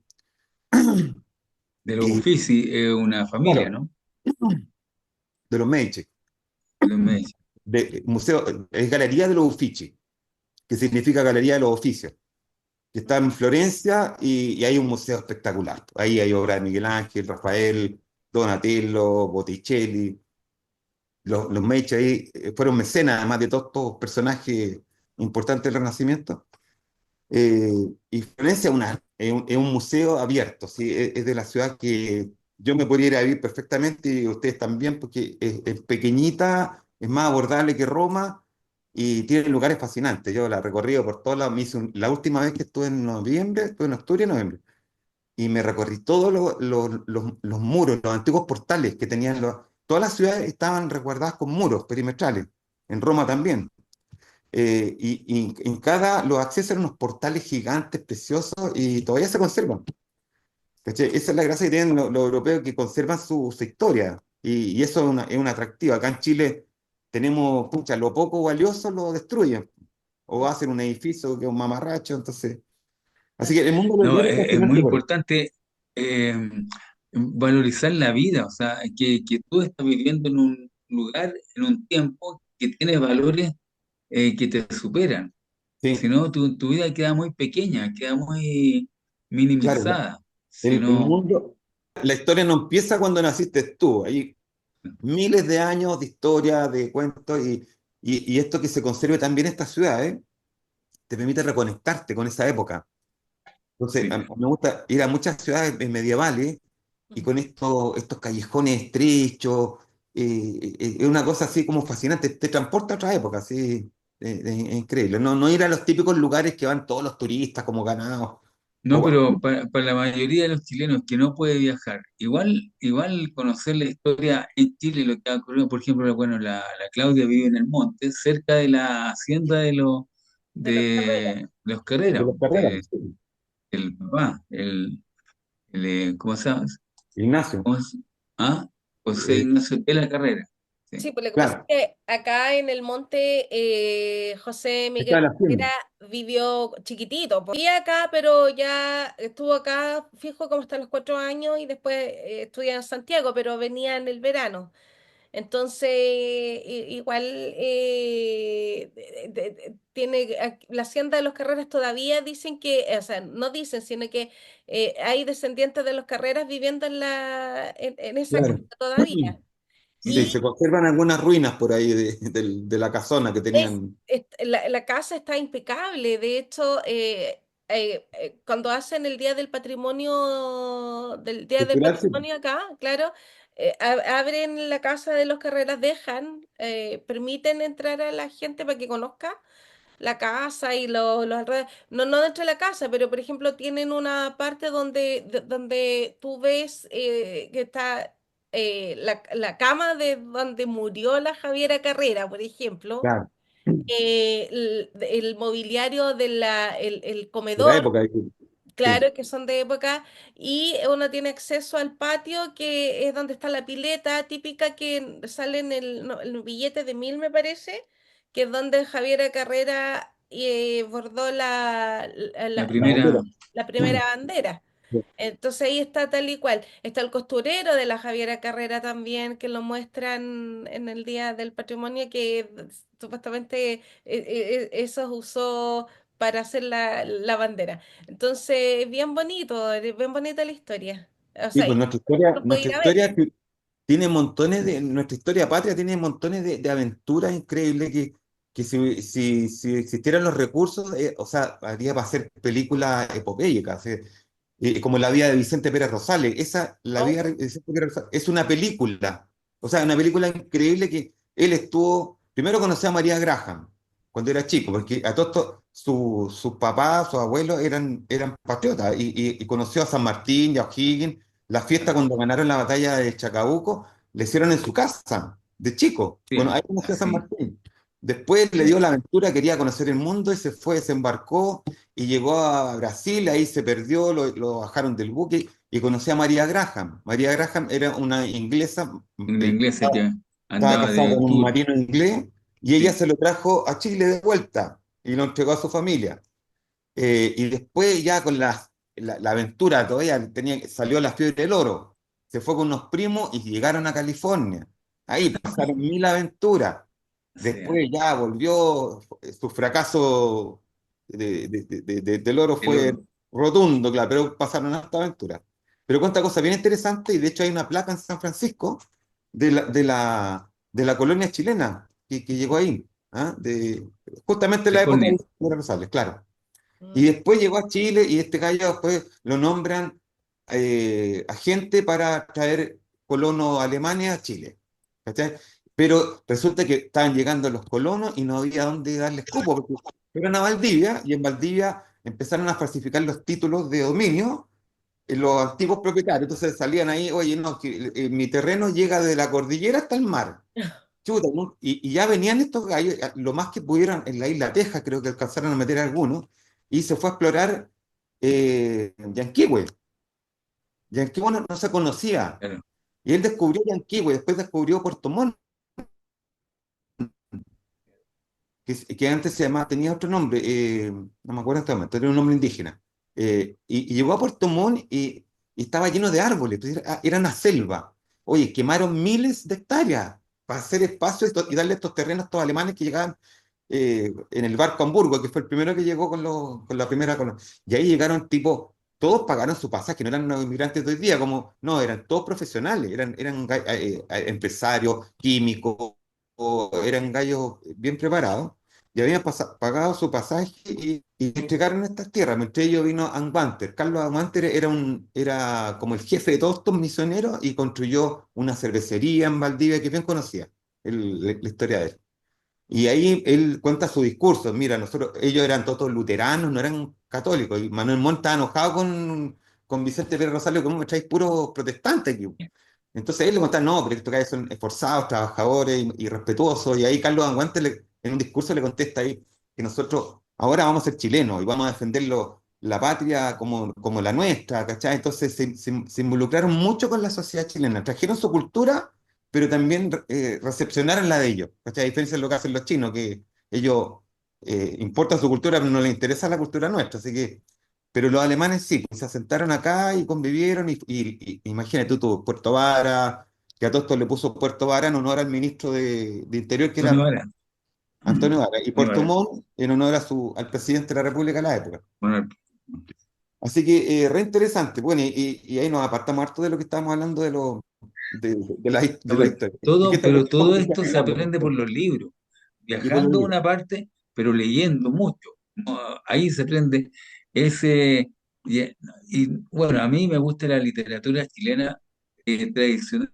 De los Y, Uffizi es una familia, claro, ¿no? de los Medici. De los Medici. Es Galería de los Uffizi, que significa Galería de los Oficios. que está en Florencia y hay un museo espectacular. Ahí hay obras de Miguel Ángel, Rafael, Donatello, Botticelli, los Medici ahí fueron mecenas, además de todos estos personajes importantes del Renacimiento. Y Florencia es un museo abierto, ¿sí? Es de la ciudad que yo me podría ir a vivir perfectamente y ustedes también, porque es pequeñita, es más abordable que Roma y tiene lugares fascinantes. Yo la he recorrido por todas las... La última vez que estuve en noviembre, estuve en octubre y noviembre, y me recorrí todos los muros, los antiguos portales que tenían todas las ciudades estaban resguardadas con muros perimetrales, en Roma también. Y en los accesos eran unos portales gigantes, preciosos, y todavía se conservan. ¿Cachai? Esa es la gracia que tienen los europeos, que conservan su historia, y eso es un atractivo. Acá en Chile tenemos, pucha, lo poco valioso lo destruyen, o hacen un edificio que es un mamarracho, entonces... Así que el mundo del No, libro es es muy fascinante por eso. importante eh, valorizar la vida, o sea, que tú estás viviendo en un lugar, en un tiempo que tiene valores que te superan. Si Sí, no, tu vida queda muy pequeña, queda muy claro. minimizada. Si El no, mundo, la historia no empieza cuando naciste tú. Hay miles de años de historia, de cuentos, y esto que se conserve también en esta ciudad, te permite reconectarte con esa época. Entonces, sí. me gusta ir a muchas ciudades medievales y Ujú. con estos callejones estrechos, es una cosa así como fascinante, te transporta a otra época, así, es increíble. No, no ir a los típicos lugares que van todos los turistas como ganados. No, O, pero para la mayoría de los chilenos que no puede viajar, igual conocer la historia en Chile, lo que ha ocurrido, por ejemplo, bueno, la Claudia vive en el monte, cerca de la hacienda De los carreras. de los de Carreras, las carreras, sí. el papá, ¿cómo se llama? Ignacio, ¿Cómo ¿Ah? José eh, Ignacio de la Carrera. Sí. Sí, pues lo que pasa claro, es que acá en el monte José está Miguel la Carrera hacienda. vivió chiquitito. Pues. Vivía acá, pero ya estuvo acá fijo como hasta los 4 años y después estudia en Santiago, pero venía en el verano. Entonces, igual tiene la hacienda de los Carreras todavía dicen que, o sea, no dicen, sino que hay descendientes de los Carreras viviendo en esa casa Claro. todavía. Sí, Mira, se conservan algunas ruinas por ahí de la casona que Es, tenían. la casa está impecable. De hecho, cuando hacen el Día del Cultural, sí. Patrimonio acá, claro, abren la casa de los Carreras, dejan, permiten entrar a la gente para que conozca la casa y los alrededores. No, no dentro de la casa, pero por ejemplo tienen una parte donde tú ves que está la cama de donde murió la Javiera Carrera, por ejemplo, Claro, el mobiliario el de la comedor, época. Sí, claro, que son de época, y uno tiene acceso al patio, que es donde está la pileta típica que sale en no, el billete de 1.000, me parece, que es donde Javiera Carrera bordó la la primera, bandera. la primera bandera. Entonces ahí está tal y cual. Está el costurero de la Javiera Carrera también, que lo muestran en el Día del Patrimonio, que supuestamente eso usó para hacer la bandera. Entonces, bien bonita la historia. O Sí, sea, pues y uno puede nuestra ir a ver. historia tiene montones nuestra historia patria tiene montones de aventuras increíbles que si existieran los recursos, o sea, habría para hacer películas epopélicas, como La vida de Vicente Pérez Rosales. La vida de Oh, Vicente Pérez Rosales es una película, o sea, una película increíble que él primero conoció a María Graham cuando era chico, porque a todos sus papás, sus abuelos eran patriotas, y conoció a San Martín y a O'Higgins. La fiesta cuando ganaron la batalla de Chacabuco, le hicieron en su casa, de chico. Bueno, sí, ahí conoció a San así, Martín. Después le dio sí, la aventura, quería conocer el mundo y se fue, se embarcó y llegó a Brasil, ahí se perdió, lo bajaron del buque y conoció a María Graham. María Graham era una inglesa, una inglesa que estaba andaba casada de con un tour, marino inglés y ella sí, se lo trajo a Chile de vuelta y lo entregó a su familia. Y después ya con la aventura, todavía salió la fiebre del oro. Se fue con unos primos y llegaron a California. Ahí pasaron mil aventuras. sí. Después ya volvió su fracaso del oro el fue oro. rotundo, claro, pero pasaron hasta aventuras. Pero cuenta cosas bien interesantes, y de hecho hay una placa en San Francisco de la colonia chilena que llegó ahí, ¿ah? Justamente en De la época Colnier. de Rosales, claro. Y Mm. después llegó a Chile y este gallo después lo nombran agente para traer colonos alemanes a Chile. ¿Cachai? Pero resulta que estaban llegando los colonos y no había dónde darles cupo, porque fueron a Valdivia y en Valdivia empezaron a falsificar los títulos de dominio los antiguos propietarios. Entonces salían ahí, oye, no, que mi terreno llega de la cordillera hasta el mar. Chuta, ¿no? Y ya venían estos gallos, lo más que pudieron en la isla Texas, creo que alcanzaron a meter algunos, y se fue a explorar Yanquihue. Yanquihue no se conocía. Claro. Y él descubrió Yanquihue, después descubrió Puerto Montt, que antes se llamaba, tenía otro nombre, no me acuerdo en este momento, era un nombre indígena. Y llegó a Puerto Montt y estaba lleno de árboles, pues era una selva. Oye, quemaron miles de hectáreas para hacer espacio y darle estos terrenos a estos alemanes que llegaban en el barco Hamburgo, que fue el primero que llegó con la primera colonia. Y ahí llegaron tipo, todos pagaron su pasaje, no eran unos inmigrantes de hoy día, como, no, eran todos profesionales, empresarios, químicos, o eran gallos bien preparados, y habían pagado su pasaje y entregaron estas tierras. Entre ellos vino Anwanter. Carlos Anwanter era como el jefe de todos estos misioneros y construyó una cervecería en Valdivia que es bien conocida, la historia de él. Y ahí él cuenta su discurso. Mira, ellos eran todos luteranos, no eran católicos. Y Manuel Montt estaba enojado con Vicente Pérez Rosario, ¿cómo me traéis puros protestantes aquí? Entonces él le contaba, no, pero estos gallos son esforzados, trabajadores y respetuosos. Y ahí Carlos Anguante en un discurso le contesta ahí que nosotros ahora vamos a ser chilenos y vamos a defender la patria como la nuestra, ¿cachai? Entonces se involucraron mucho con la sociedad chilena, trajeron su cultura, pero también recepcionaron la de ellos, ¿cachai? A diferencia de lo que hacen los chinos, que ellos importan su cultura, pero no les interesa la cultura nuestra, así que pero los alemanes sí, pues, se asentaron acá y convivieron, imagínate tú, Puerto Vara, que a todo esto le puso Puerto Vara en honor al ministro de Interior, que Antonio era Vara. Antonio Vara, y Antonio Puerto Vara. Montt en honor al presidente de la República de la época. Bueno, Así que re interesante. Bueno, y ahí nos apartamos harto de lo que estábamos hablando de no, la historia. ¿Y qué pero todo cómo te esto se fijando? aprende por los libros, Y por los viajando a libros. una parte, pero leyendo mucho. ¿No? Ahí se aprende ese... Y, bueno, a mí me gusta la literatura chilena tradicional,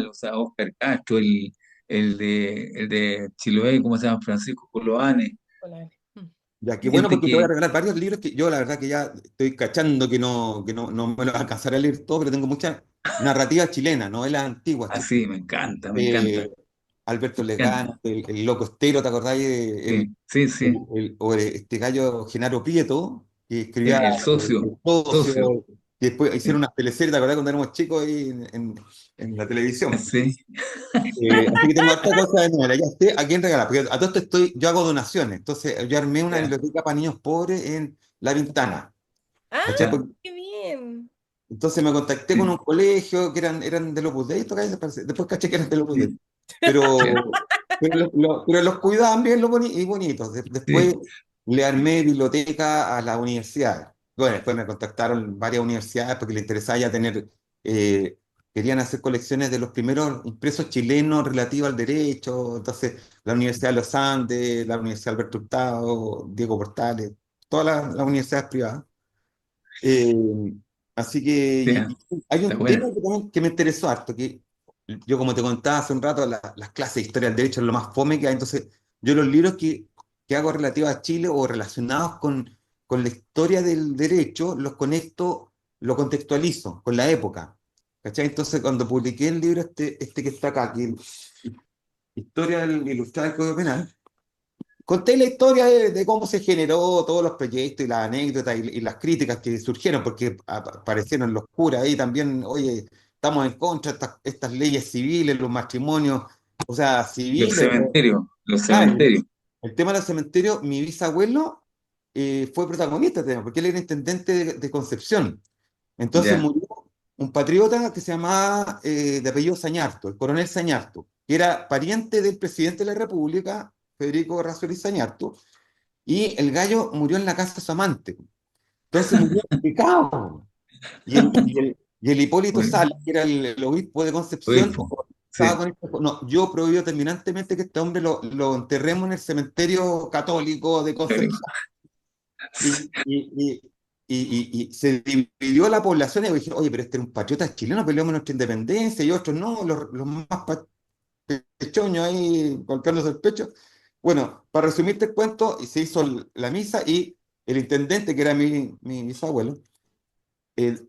o sea, Oscar Castro, el de Chiloé, ¿cómo se llama? Francisco Coloane, Hola. Mm. Ya, qué bueno gente porque te voy a que regalar varios libros que yo la verdad que ya estoy cachando que no me los alcanzaré a leer todo, pero tengo mucha narrativa chilena, novelas antiguas, así me encanta, me eh, encanta, Alberto me encanta. Legrand, el Loco Estero, ¿te acordáis? Sí, sí, sí. O este gallo Genaro Prieto, que escribía El socio, El Socio, socio. que después hicieron Sí, unas teleseries, ¿te acordás cuando éramos chicos ahí en la televisión? sí. Así que tengo harta cosa de novela, ya sé a quién regalar, porque a todo esto yo hago donaciones, entonces yo armé una Ya, biblioteca para niños pobres en La Ventana, ¿cachai? Ah, ya, qué bien. Entonces me contacté con sí, un colegio que eran del Opus Dei, después caché que eran del Opus Dei, sí, ya, pero los cuidaban bien y bonitos. Después sí, le armé biblioteca a la universidad. Bueno, después me contactaron varias universidades porque les interesaba ya eh, querían hacer colecciones de los primeros impresos chilenos relativos al derecho. Entonces, la Universidad de los Andes, la Universidad Alberto Hurtado, Diego Portales, todas las universidades privadas. Eh, Así que ya, hay está un tema buena. que me interesó harto, que yo como te contaba hace un rato, las clases de historia del derecho es lo más fome que hay, entonces yo los libros que hago relativos a Chile o relacionados con la historia del derecho, los conecto, lo contextualizo con la época. ¿Cachai? Entonces cuando publiqué el libro este que está acá, que Historia del Ilustrado del Código Penal, conté la historia de cómo se generó todos los proyectos y las anécdotas y las críticas que surgieron, porque aparecieron los curas ahí también, oye, estamos en contra de estas leyes civiles, los matrimonios, o sea, Los civiles. cementerios, los Ah, cementerios. el tema de los cementerios, mi bisabuelo fue protagonista del tema, porque él era intendente de Concepción. Entonces Ya, murió un patriota que se llamaba de apellido Sañarto, el coronel Sañarto, que era pariente del presidente de la República, Federico Errázuriz Sañarto, y el gallo murió en la casa de su amante. Entonces murió en pecado. Y el Hipólito Bueno, Sala, que era el obispo de Concepción, obispo. estaba Sí, con esto. No, yo prohíbo terminantemente que este hombre lo enterremos en el cementerio católico de histórico. Concepción. Y se dividió la población y dijeron, oye, pero este era un patriota chileno, peleó por nuestra independencia, y otros no, los más pechoños ahí golpeándose el pecho. Bueno, para resumirte el cuento, y se hizo la misa y el intendente, que era mi bisabuelo,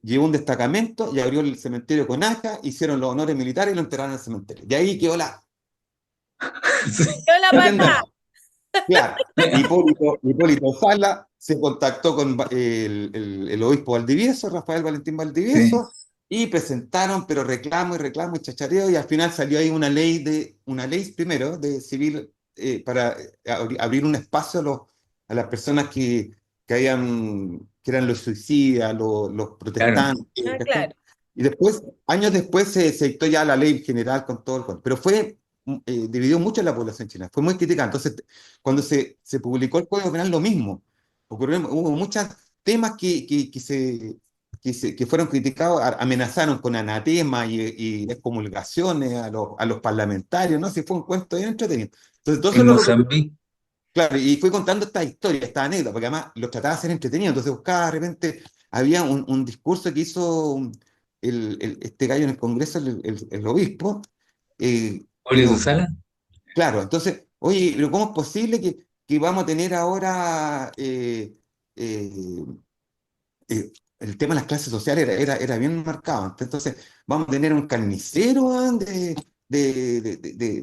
llevó un destacamento y abrió el cementerio con aja, hicieron los honores militares y lo enterraron en el cementerio. Y ahí quedó Sí. Yo la la pata. leyenda. Claro, Hipólito Sala se contactó con el obispo Valdivieso, Rafael Valentín Sí, Valdivieso, y presentaron, pero reclamo y reclamo y chachareo, y al final salió ahí una ley primero de civil para abrir un espacio a las personas que eran los suicidas, los claro. protestantes, Ah, ¿cachai? claro. Y después, años después, se dictó ya la ley general con todo el cuento. Pero dividió mucho la población chilena, fue muy criticada. Entonces, cuando se publicó el Código Penal, lo mismo. Hubo muchos temas que fueron criticados, amenazaron con anatema y excomulgaciones a los parlamentarios, ¿no? Si fue un cuento bien entretenido. Entonces, todo eso En lo recuperó. Mozambique, Claro, y fui contando esta historia, esta anécdota, porque además lo trataba de hacer entretenido. Entonces, buscaba de repente, había un discurso que hizo este gallo en el Congreso, el obispo, Julio pero Sala, claro, entonces, oye, pero ¿cómo es posible que vamos a tener ahora eh, el tema de las clases sociales era bien marcado? Entonces, vamos a tener un carnicero, weón,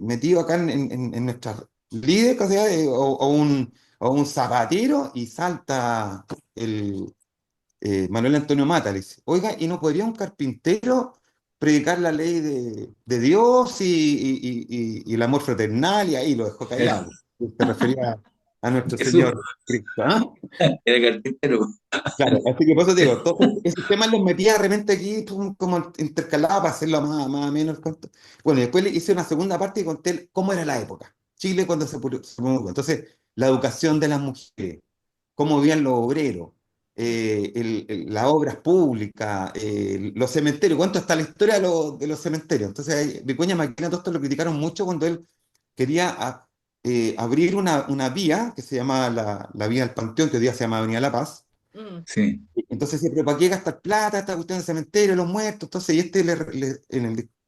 metido acá en nuestras líderes, o, sea, o un zapatero, y salta el Manuel Antonio Mata, le dice, oiga, ¿y no podría un carpintero predicar la ley de Dios y el amor fraternal? Y ahí lo dejó era callado. Se refería a nuestro Jesús, Señor Cristo. ¿Ah? era carpintero. Claro, así que por eso te digo, todos esos temas los metía de repente aquí, pum, como intercalaba para hacerlo más o menos el cuento. Bueno, y después le hice una segunda parte y conté cómo era la época. Chile cuando se promulgó. Entonces, la educación de las mujeres, cómo vivían los obreros, las obras públicas, los cementerios, cuánto está la historia de los cementerios. Entonces, Vicuña Maquena, todo esto lo criticaron mucho cuando él quería abrir una vía que se llama la Vía del Panteón, que hoy día se llama Avenida La Paz. Mm. Sí, Entonces, siempre, ¿para qué gastar plata, esta cuestión del cementerio, los muertos? Entonces, y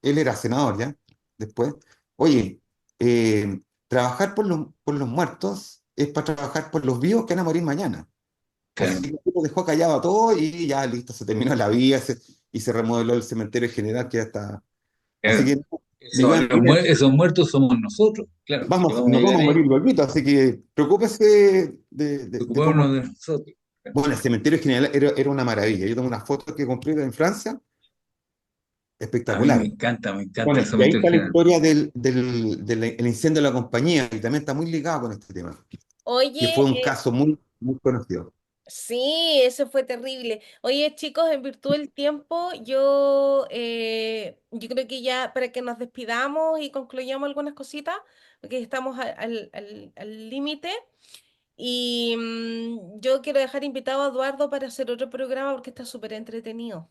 él era senador ya, después. Oye, trabajar por los muertos es para trabajar por los vivos que van a morir mañana. Así claro. que el tipo dejó callado a todo y ya listo, se terminó la vía y se remodeló el cementerio general que ya está. Así Claro. que, Miguel Martínez, Esos muertos somos nosotros, claro, que vamos a nos llegar vamos a ahí, morir luego, así que preocúpese de cómo. ocupémonos de nosotros. Claro. Bueno, el cementerio general era una maravilla. Yo tengo una foto que compré en Francia, A mí espectacular. me encanta Bueno, el y ahí cementerio está la general. historia del incendio de la compañía, y también está muy ligado con este tema, que Oye, fue un caso muy, muy conocido. sí, eso fue terrible. Oye, chicos, en virtud del tiempo, yo creo que ya para que nos despidamos y concluyamos algunas cositas, porque estamos al límite. Y yo quiero dejar invitado a Eduardo para hacer otro programa porque está súper entretenido.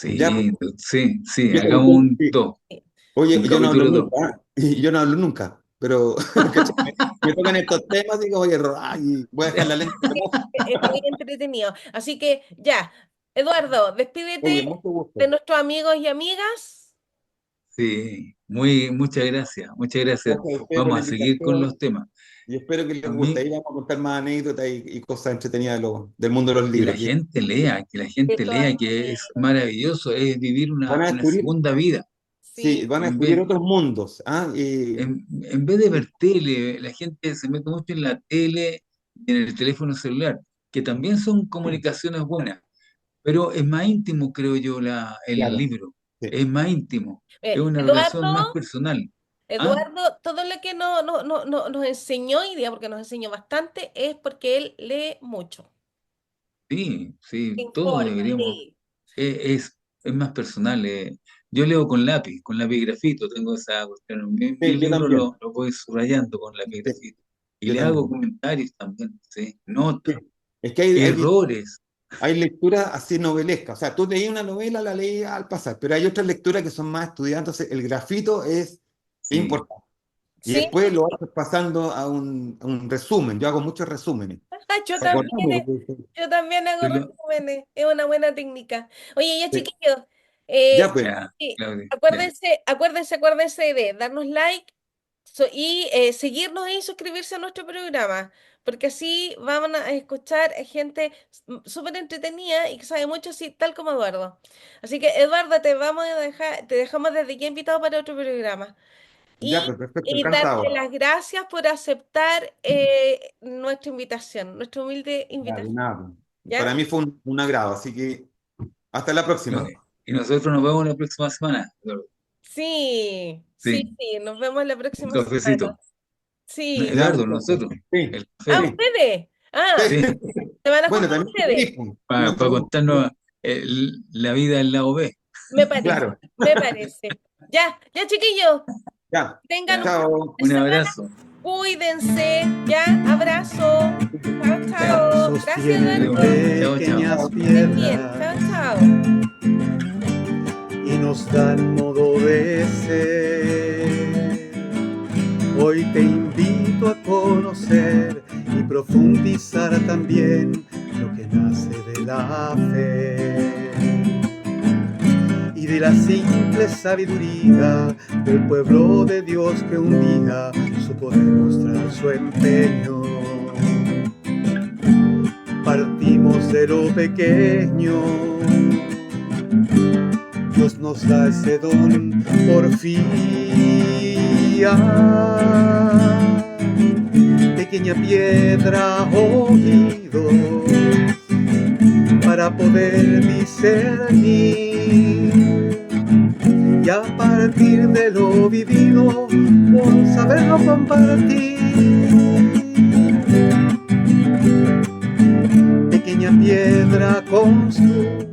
Ya, pues, Sí, sí, sí, yo- hagamos un sí. 2, Sí. Oye, un yo no hablo capítulo 2. nunca, ¿ah? Y yo no hablo nunca, pero ¿cachai? Me tocan estos temas, digo, oye, ay, voy a dejar la lengua atrás. Es muy entretenido. Así que ya, Eduardo, Oye, despídete mucho de gusto. nuestros amigos y amigas. Sí, muchas gracias, muchas gracias. Gracias a ustedes por Vamos la a seguir con invitación los temas. y espero que les A guste. mí, Ahí vamos a contar más anécdotas y cosas entretenidas del mundo de los que libros. la Que gente lea, que la De gente todas lea, que es maneras. maravilloso, es vivir van a una descubrir, segunda vida. sí, Sí, van a En descubrir vez, otros mundos. ¿Ah? en vez de ver tele, la gente se mete mucho en la tele y en el teléfono celular, que también son comunicaciones buenas, pero es más íntimo, creo yo, el Claro, libro. sí. Es más íntimo, es una relación más Eduardo, personal. ¿Ah? Eduardo, todo lo que nos enseñó hoy día, porque nos enseñó bastante, es porque él lee mucho. Sí, Se sí, todos informa, deberíamos. lee. Es más personal. Yo leo con lápiz grafito, tengo esa cuestión. Mi Sí, yo libro también. lo voy subrayando con lápiz Sí. grafito. Y yo le hago también. comentarios también, ¿sí? Sí. Notas, Es que hay errores. lecturas así novelescas. O sea, tú leí una novela, la leí al pasar, pero hay otras lecturas que son más estudiadas. Entonces, el grafito es Sí, importante. Y Sí, después lo vas pasando a un resumen. Yo hago muchos resúmenes. yo Recordando también, lo que dice. yo también hago yo lo- resúmenes, es una buena técnica. Oye, ya Sí. chiquillos, Ya, pues, ya, sí, Claudia, ya. acuérdense de darnos like y seguirnos y suscribirse a nuestro programa, porque así van a escuchar gente súper entretenida y que sabe mucho, así, tal como Eduardo. Así que, Eduardo, te dejamos desde ya invitado para otro programa. ya, Y, pues, perfecto, y darte encantado. las gracias por aceptar nuestra invitación, nuestra humilde Ya, de invitación. nada. Para ¿Ya? mí fue un agrado, así que hasta la No, próxima. y nosotros nos vemos la próxima semana. Sí, sí, Sí, sí, nos vemos la un próxima semana. cafecito. No, Sí. Ya, Eduardo, perfecto. nosotros, Sí, el Ah, café. sí, ustedes. Ah, sí. Sí, se van a Bueno, juntar también ustedes. no para estamos- contarnos la vida del lado B. Me parece, Claro, me parece. Ya, ya, chiquillos, ya. tengan un Ya. buen Chao. fin de Un semana. abrazo. Cuídense. Ya, abrazo. Chao, Chao. chao. Gracias, Sostienen Adiós. Eduardo. Chao, chao. pequeñas Chao. Que estén bien. Chao, piedras chao. y nos dan modo de ser. Hoy te invito a conocer y profundizar también lo que nace de la fe y de la simple sabiduría del pueblo de Dios que un día supo demostrar su empeño. Partimos de lo pequeño, Dios nos da ese don por pequeña piedra, oídos para poder discernir y a partir de lo vivido por saberlo compartir. Pequeña piedra construye